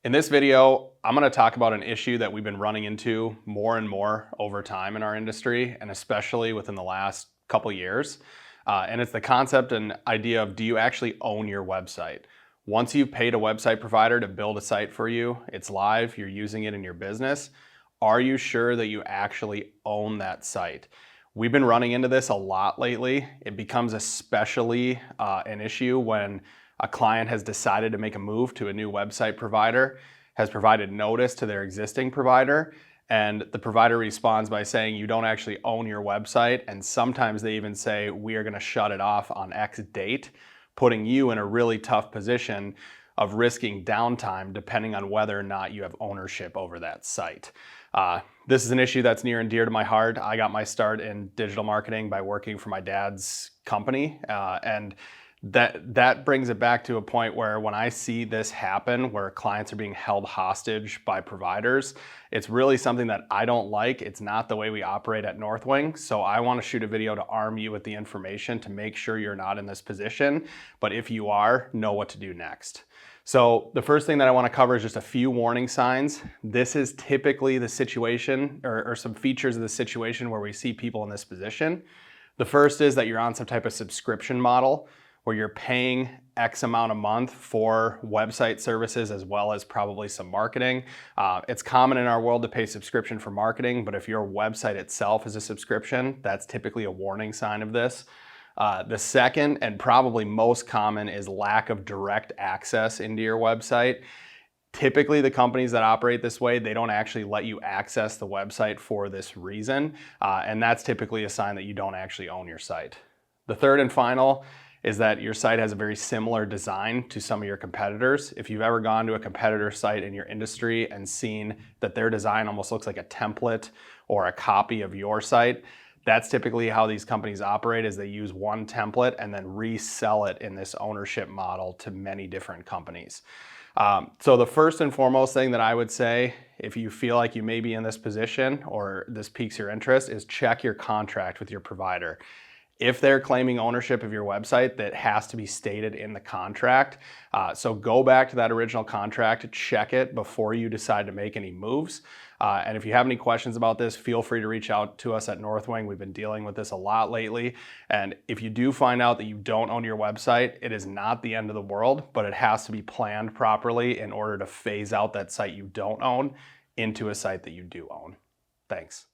In this video, I'm going to talk about an issue that we've been running into more and more over time in our industry, and especially within the last couple years. And it's the concept and idea of, do you actually own your website? Once you've paid a website provider to build a site for you, it's live, you're using it in your business, are you sure that you actually own that site? We've been running into this a lot lately. It becomes especially an issue when a client has decided to make a move to a new website provider, has provided notice to their existing provider, and the provider responds by saying you don't actually own your website, and sometimes they even say we are going to shut it off on X date, putting you in a really tough position of risking downtime depending on whether or not you have ownership over that site. This is an issue that's near and dear to my heart. I got my start in digital marketing by working for my dad's company, and that brings it back to a point where when I see this happen, where clients are being held hostage by providers, it's really something that I don't like. It's not the way we operate at Northwing. So I want to shoot a video to arm you with the information to make sure you're not in this position. But if you are, know what to do next. So the first thing that I want to cover is just a few warning signs. This is typically the situation or some features of the situation where we see people in this position. The first is that you're on some type of subscription model where you're paying X amount a month for website services as well as probably some marketing. It's common in our world to pay subscription for marketing, but if your website itself is a subscription, that's typically a warning sign of this. The second and probably most common is lack of direct access into your website. Typically, the companies that operate this way, they don't actually let you access the website for this reason, and that's typically a sign that you don't actually own your site. The third and final is that your site has a very similar design to some of your competitors. If you've ever gone to a competitor site in your industry and seen that their design almost looks like a template or a copy of your site, that's typically how these companies operate, is they use one template and then resell it in this ownership model to many different companies. So the first and foremost thing that I would say, if you feel like you may be in this position or this piques your interest, is check your contract with your provider. If they're claiming ownership of your website, that has to be stated in the contract. So go back to that original contract, check it before you decide to make any moves. And if you have any questions about this, feel free to reach out to us at Northwing. We've been dealing with this a lot lately. And if you do find out that you don't own your website, it is not the end of the world, but it has to be planned properly in order to phase out that site you don't own into a site that you do own. Thanks.